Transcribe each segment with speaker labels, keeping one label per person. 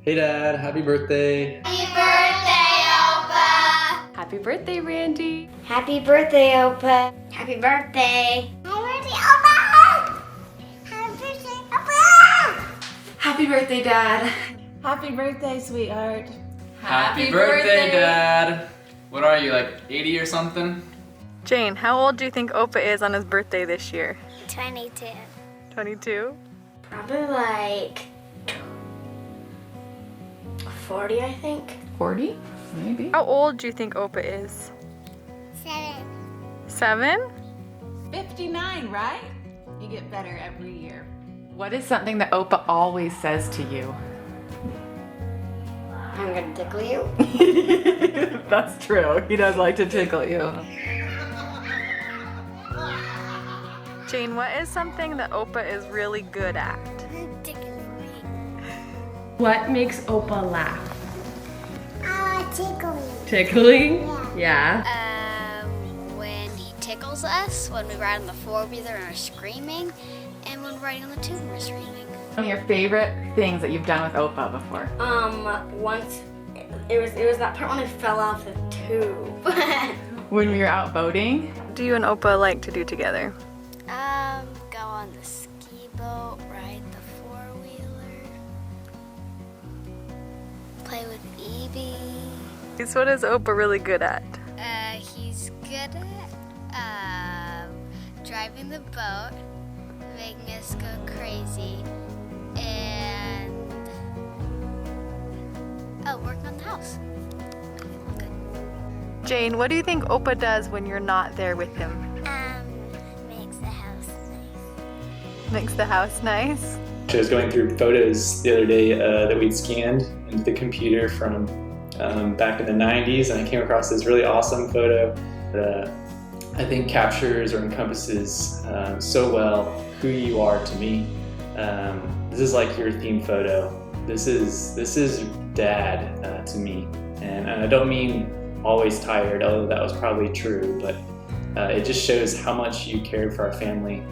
Speaker 1: Hey Dad, happy birthday.
Speaker 2: Happy birthday, Opa!
Speaker 3: Happy birthday, Randy.
Speaker 2: Happy birthday, Opa! Happy birthday! Happy birthday, Opa! Happy birthday, Opa!
Speaker 4: Happy birthday, Dad.
Speaker 5: Happy birthday, sweetheart.
Speaker 6: Happy birthday, Dad. What are you, like 80 or something?
Speaker 3: Jane, how old do you think Opa is on his birthday this year?
Speaker 2: 22.
Speaker 3: 22?
Speaker 2: Probably like 40, I think.
Speaker 4: 40? Maybe.
Speaker 3: How old do you think Opa is?
Speaker 2: 7.
Speaker 3: 7?
Speaker 5: 59, right? You get better every year.
Speaker 4: What is something that Opa always says to you?
Speaker 2: I'm gonna tickle you.
Speaker 4: That's true. He does like to tickle you.
Speaker 3: Jane, what is something that Opa is really good at?
Speaker 5: What makes Opa laugh?
Speaker 2: Tickling.
Speaker 5: Tickling? Yeah.
Speaker 7: When he tickles us, when we ride on the four-wheeler and are screaming, and when we're riding on the tube and we're screaming.
Speaker 4: One of your favorite things that you've done with Opa before?
Speaker 2: Once it was that part when I fell off the tube.
Speaker 4: When we were out boating?
Speaker 3: What do you and Opa like to do together?
Speaker 7: Go on the ski boat, ride the four-wheeler, play with Evie.
Speaker 3: So what is Opa really good at?
Speaker 7: He's good at driving the boat, making us go crazy, and working on the house.
Speaker 3: Jane, what do you think Opa does when you're not there with him?
Speaker 2: Makes the house nice.
Speaker 3: Makes the house nice?
Speaker 1: I was going through photos the other day that we'd scanned into the computer from back in the 90s, and I came across this really awesome photo that I think captures or encompasses so well who you are to me. This is like your theme photo. This is Dad to me, and I don't mean always tired, although that was probably true, but it just shows how much you cared for our family,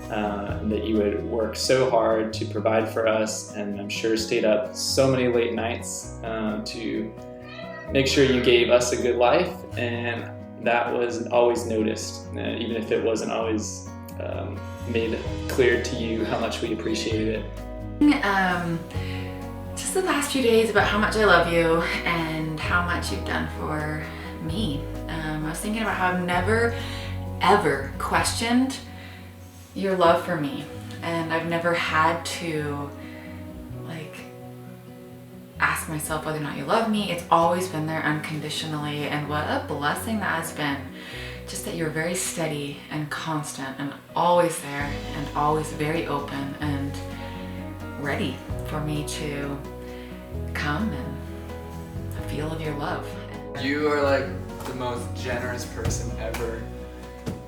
Speaker 1: that you would work so hard to provide for us, and I'm sure stayed up so many late nights to make sure you gave us a good life, and that was always noticed, even if it wasn't always made clear to you how much we appreciated it.
Speaker 4: Just the last few days about how much I love you and how much you've done for me. I was thinking about how I've never, ever questioned your love for me, and I've never had to ask myself whether or not you love me. It's always been there unconditionally, and what a blessing that has been. Just that you're very steady and constant and always there and always very open and ready for me to come and feel of your love.
Speaker 6: You are like the most generous person ever.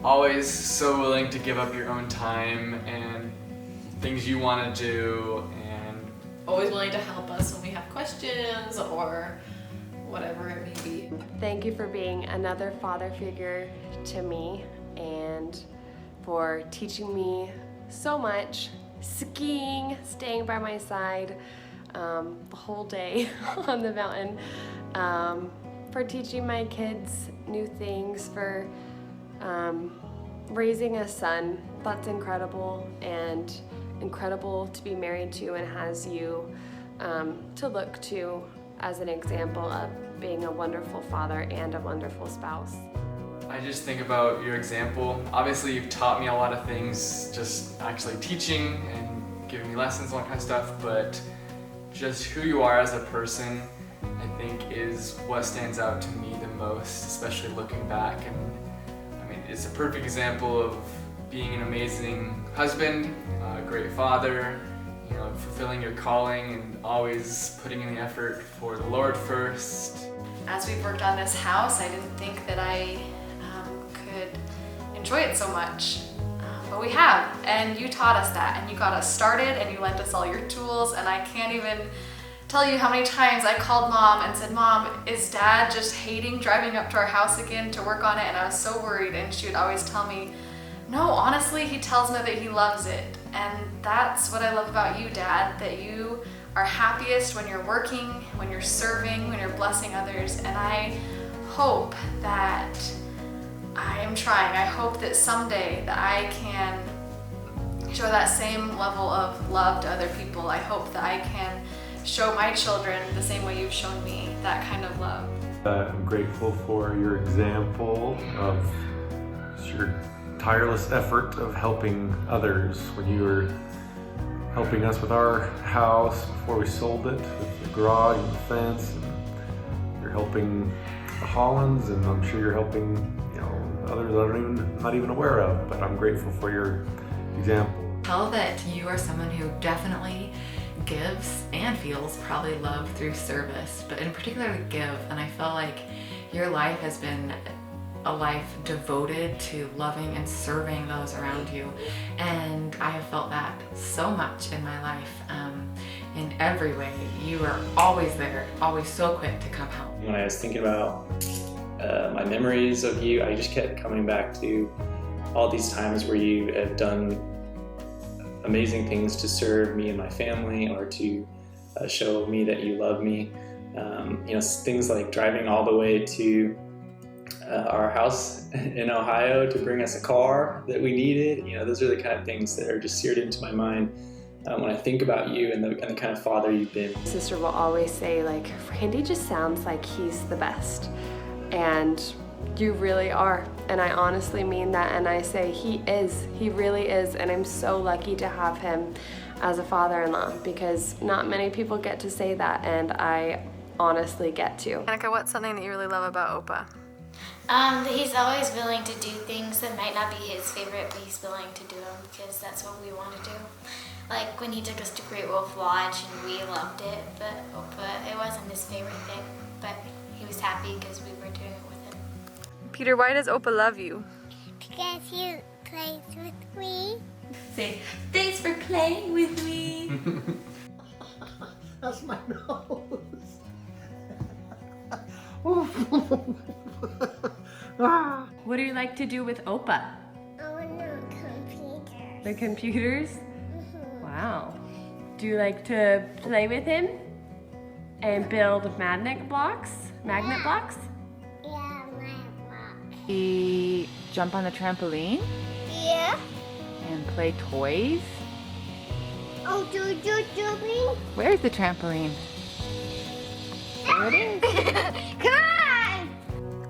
Speaker 6: Always so willing to give up your own time and things you want to do, and
Speaker 5: Always willing to help us when we have questions or whatever it may be.
Speaker 3: Thank you for being another father figure to me and for teaching me so much, skiing, staying by my side the whole day on the mountain, for teaching my kids new things, for raising a son. That's incredible, and incredible to be married to and has you to look to as an example of being a wonderful father and a wonderful spouse.
Speaker 6: I just think about your example. Obviously, you've taught me a lot of things, just actually teaching and giving me lessons, all that kind of stuff, but just who you are as a person, I think, is what stands out to me the most, especially looking back. And I mean, it's a perfect example of being an amazing husband, a great father, fulfilling your calling and always putting in the effort for the Lord first.
Speaker 4: As we've worked on this house, I didn't think that I could enjoy it so much, but we have, and you taught us that, and you got us started, and you lent us all your tools, and I can't even tell you how many times I called Mom and said, Mom, is Dad just hating driving up to our house again to work on it? And I was so worried, and she would always tell me, no, honestly, he tells me that he loves it. And that's what I love about you, Dad, that you are happiest when you're working, when you're serving, when you're blessing others. And I hope that I am trying. I hope that someday that I can show that same level of love to other people. I hope that I can show my children the same way you've shown me that kind of love.
Speaker 8: I'm grateful for your example of your tireless effort of helping others when you were helping us with our house before we sold it, with the garage and the fence. And you're helping the Hollands, and I'm sure you're helping, you know, others I'm not even aware of, but I'm grateful for your example.
Speaker 9: Tell that you are someone who definitely gives and feels probably love through service, but in particular give. And I feel like your life has been a life devoted to loving and serving those around you. And I have felt that so much in my life. In every way, you are always there, always so quick to come help.
Speaker 1: When I was thinking about my memories of you, I just kept coming back to all these times where you have done amazing things to serve me and my family, or to show me that you love me. You know, things like driving all the way to our house in Ohio to bring us a car that we needed. You know, those are the kind of things that are just seared into my mind when I think about you and the kind of father you've been.
Speaker 3: Sister will always say, like, Randy just sounds like he's the best. And you really are. And I honestly mean that. And I say he is. He really is. And I'm so lucky to have him as a father-in-law, because not many people get to say that, and I honestly get to.
Speaker 4: Annika, what's something that you really love about Opa?
Speaker 2: That he's always willing to do things that might not be his favorite, but he's willing to do them because that's what we want to do. Like when he took us to Great Wolf Lodge and we loved it, but Opa, it wasn't his favorite thing, but he was happy because we were doing it with him.
Speaker 4: Peter, why does Opa love you?
Speaker 2: Because he plays with me.
Speaker 5: Say, thanks for playing with me.
Speaker 10: That's my nose.
Speaker 3: What do you like to do with Opa?
Speaker 2: I want to computers.
Speaker 3: The computers? Wow. Do you like to play with him and build magnet blocks?
Speaker 2: Yeah, my box.
Speaker 11: We jump on the trampoline
Speaker 2: Yeah.
Speaker 11: and play toys.
Speaker 2: Oh, jumping.
Speaker 11: Where's the trampoline? There it is.
Speaker 2: Come on.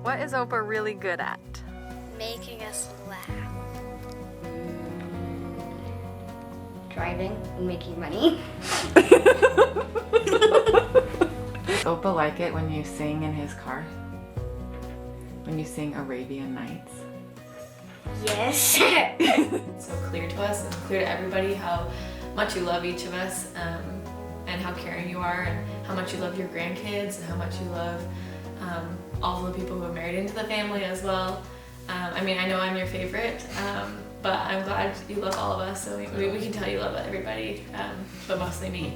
Speaker 4: What is Opa really good at?
Speaker 7: Making us laugh.
Speaker 2: Driving and making money.
Speaker 11: Does Opa like it when you sing in his car? When you sing Arabian Nights?
Speaker 2: Yes.
Speaker 5: It's so clear to us and clear to everybody how much you love each of us, and how caring you are, and how much you love your grandkids, and how much you love all the people who are married into the family as well. I mean, I know I'm your favorite, but I'm glad you love all of us, so we can tell you love everybody, but mostly me.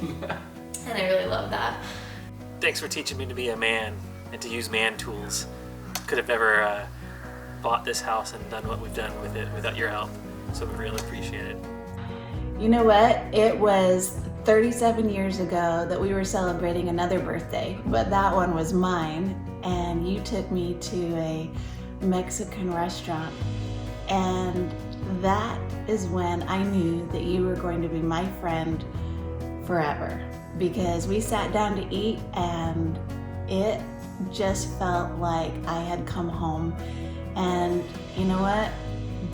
Speaker 5: And I really love that.
Speaker 12: Thanks for teaching me to be a man and to use man tools. Could have never bought this house and done what we've done with it without your help, so we really appreciate it.
Speaker 13: You know what? It was 37 years ago that we were celebrating another birthday, but that one was mine, and you took me to a Mexican restaurant, and that is when I knew that you were going to be my friend forever, because we sat down to eat and it just felt like I had come home. And you know what?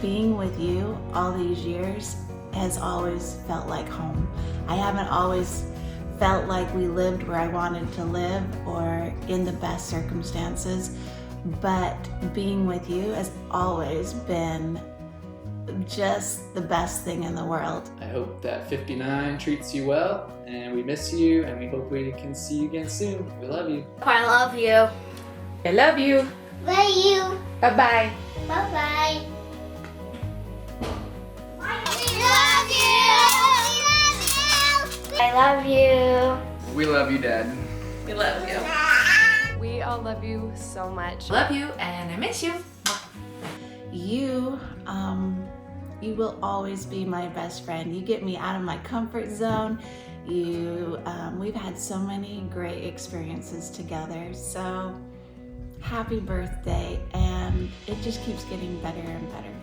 Speaker 13: Being with you all these years has always felt like home. I haven't always felt like we lived where I wanted to live or in the best circumstances, but being with you has always been just the best thing in the world.
Speaker 1: I hope that 59 treats you well, and we miss you, and we hope we can see you again soon. We love you.
Speaker 2: I love you.
Speaker 11: I love you.
Speaker 2: Love you.
Speaker 11: Bye-bye.
Speaker 2: Bye-bye. I love you.
Speaker 6: We love you, Dad.
Speaker 5: We love you.
Speaker 3: We all love you so much.
Speaker 9: Love you, and I miss you.
Speaker 13: You will always be my best friend. You get me out of my comfort zone. We've had so many great experiences together. So happy birthday, and it just keeps getting better and better.